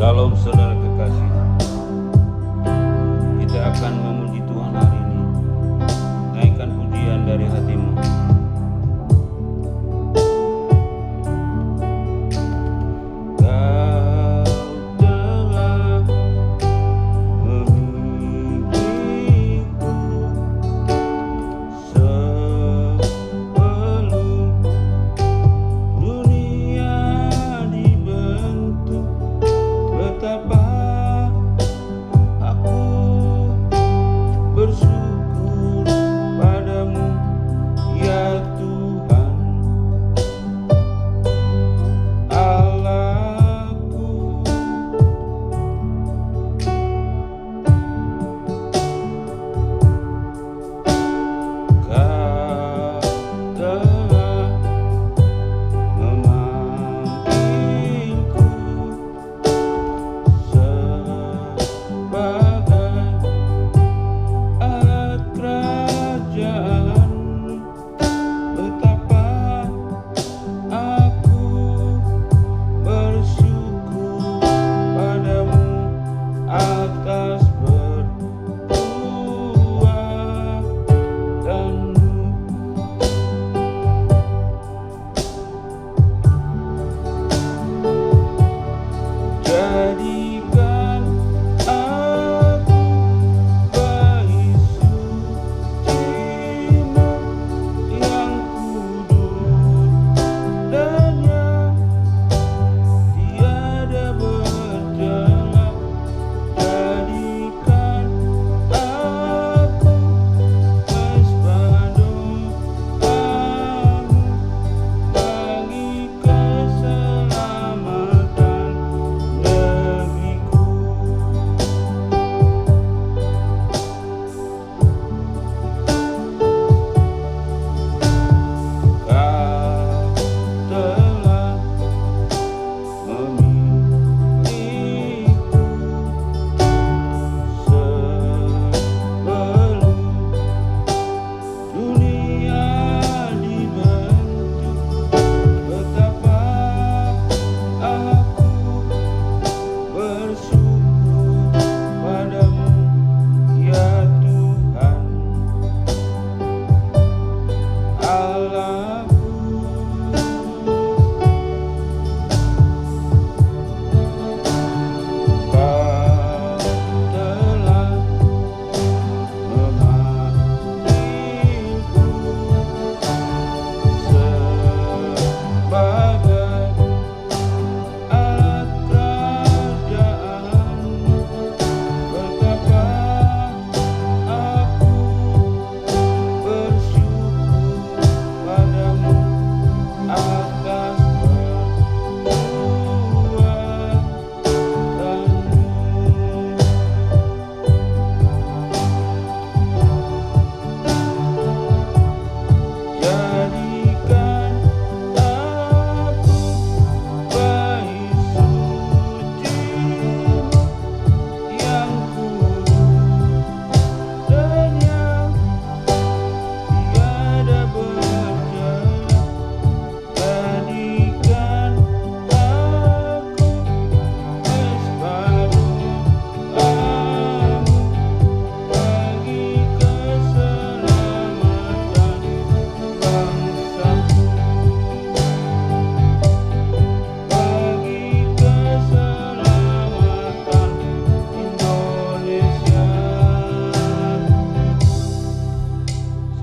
Shalom saudara kekasih, kita akan memuji Tuhan hari ini. Naikkan pujian dari hatimu.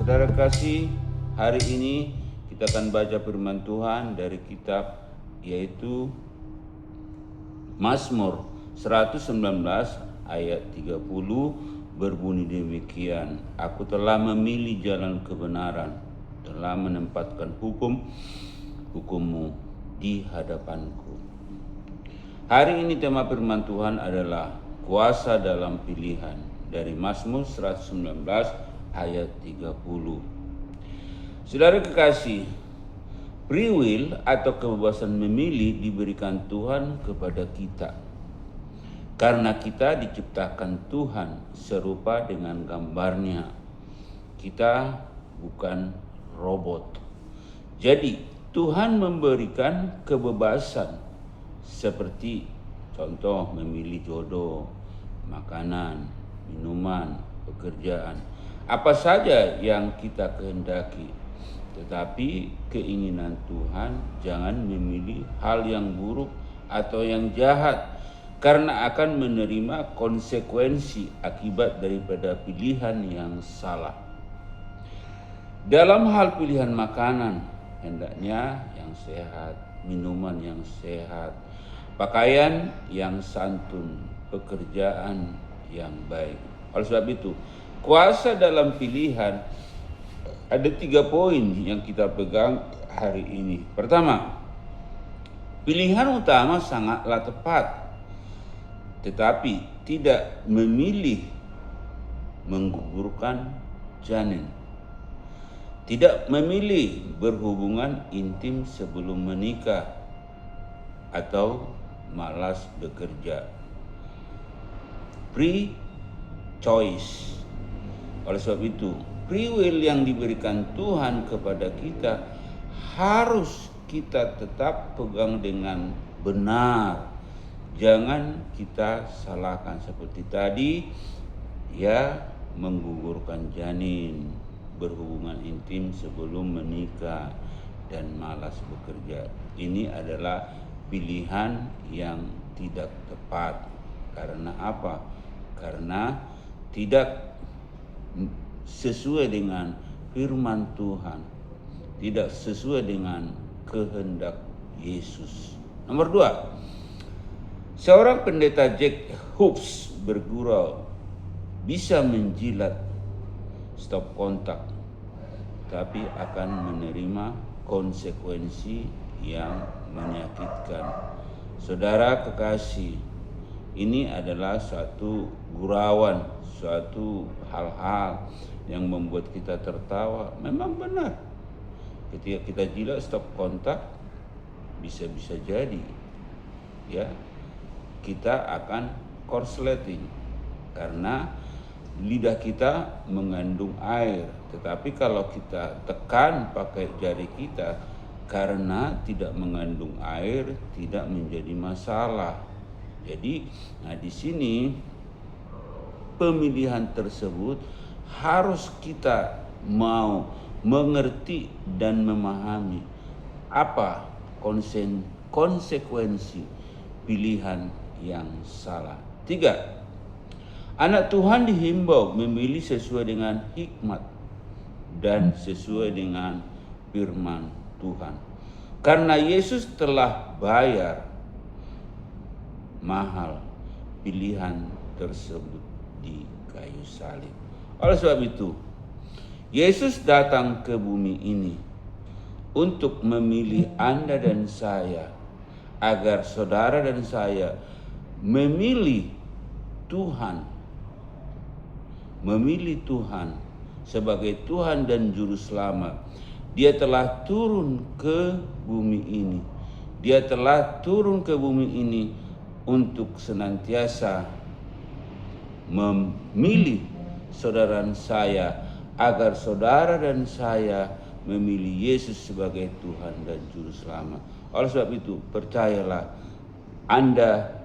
Saudara kasih, hari ini kita akan baca firman Tuhan dari kitab yaitu Mazmur 119 ayat 30 berbunyi demikian. Aku telah memilih jalan kebenaran, telah menempatkan hukum-Mu di hadapanku. Hari ini tema firman Tuhan adalah kuasa dalam pilihan dari Mazmur 119 ayat 30. Saudara kekasih, free will atau kebebasan memilih diberikan Tuhan kepada kita. Karena kita diciptakan Tuhan serupa dengan gambarnya. Kita bukan robot. Jadi Tuhan memberikan kebebasan seperti Contoh memilih jodoh, makanan, minuman, pekerjaan, apa saja yang kita kehendaki. Tetapi keinginan Tuhan jangan memilih hal yang buruk atau yang jahat, karena akan menerima konsekuensi akibat daripada pilihan yang salah. Dalam hal pilihan makanan, hendaknya yang sehat, minuman yang sehat, pakaian yang santun, pekerjaan yang baik. Oleh sebab itu, kuasa dalam pilihan, ada 3 poin yang kita pegang hari ini. Pertama, pilihan utama sangatlah tepat, tetapi tidak memilih menggugurkan janin. Tidak memilih berhubungan intim sebelum menikah atau malas bekerja. Free choice. Oleh sebab itu, free will yang diberikan Tuhan kepada kita harus kita tetap pegang dengan benar. Jangan kita salahkan seperti tadi, ya, menggugurkan janin, berhubungan intim sebelum menikah, dan malas bekerja. Ini adalah pilihan yang tidak tepat. Karena apa? Karena tidak sesuai dengan firman Tuhan, tidak sesuai dengan kehendak Yesus. Nomor 2, seorang pendeta Jack Hoops bergurau bisa menjilat stop kontak, tapi akan menerima konsekuensi yang menyakitkan. Saudara kekasih, ini adalah suatu gurauan, suatu hal-hal yang membuat kita tertawa. Memang benar, ketika kita jilat stop kontak, bisa jadi, ya, kita akan korsleting karena lidah kita mengandung air. Tetapi kalau kita tekan pakai jari kita, karena tidak mengandung air, tidak menjadi masalah. Jadi, di sini pemilihan tersebut harus kita mau mengerti dan memahami apa konsekuensi pilihan yang salah. 3, anak Tuhan dihimbau memilih sesuai dengan hikmat dan sesuai dengan firman Tuhan. Karena Yesus telah bayar mahal pilihan tersebut di kayu salib. Oleh sebab itu, Yesus datang ke bumi ini untuk memilih Anda dan saya, agar saudara dan saya memilih Tuhan sebagai Tuhan dan Juru Selamat. Dia telah turun ke bumi ini. Dia telah turun ke bumi ini untuk senantiasa memilih saudara dan saya, agar saudara dan saya memilih Yesus sebagai Tuhan dan Juru Selamat. Oleh sebab itu, percayalah, Anda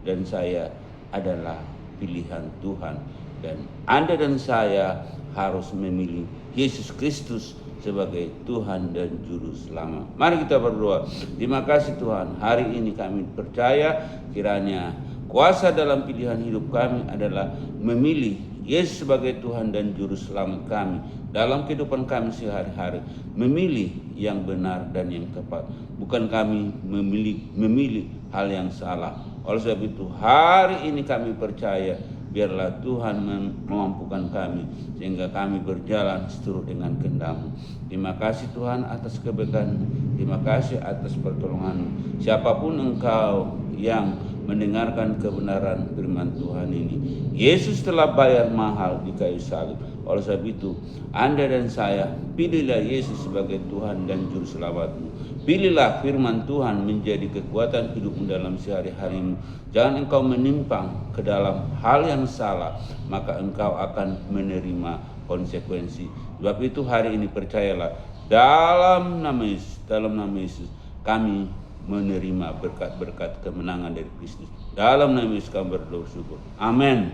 dan saya adalah pilihan Tuhan, dan Anda dan saya harus memilih Yesus Kristus sebagai Tuhan dan Juru Selamat. Mari kita berdoa. Terima kasih Tuhan, hari ini kami percaya kiranya kuasa dalam pilihan hidup kami adalah memilih Yesus sebagai Tuhan dan Juru Selamat kami dalam kehidupan kami sehari-hari. Memilih yang benar dan yang tepat, bukan kami memilih hal yang salah. Oleh sebab itu, hari ini kami percaya, biarlah Tuhan memampukan kami sehingga kami berjalan seturut dengan kehendak-Mu. Terima kasih Tuhan atas kebaikan-Mu. Terima kasih atas pertolongan-Mu. Siapapun engkau yang mendengarkan kebenaran firman Tuhan ini, Yesus telah bayar mahal di kayu salib. Oleh sebab itu, Anda dan saya, pilihlah Yesus sebagai Tuhan dan Juru Selamat-Mu. Pilihlah firman Tuhan menjadi kekuatan hidupmu dalam sehari-harimu. Jangan engkau menyimpang ke dalam hal yang salah, maka engkau akan menerima konsekuensi. Sebab itu hari ini percayalah, dalam nama Yesus kami menerima berkat-berkat kemenangan dari Kristus. Dalam nama Yesus kami berdoa syukur. Amin.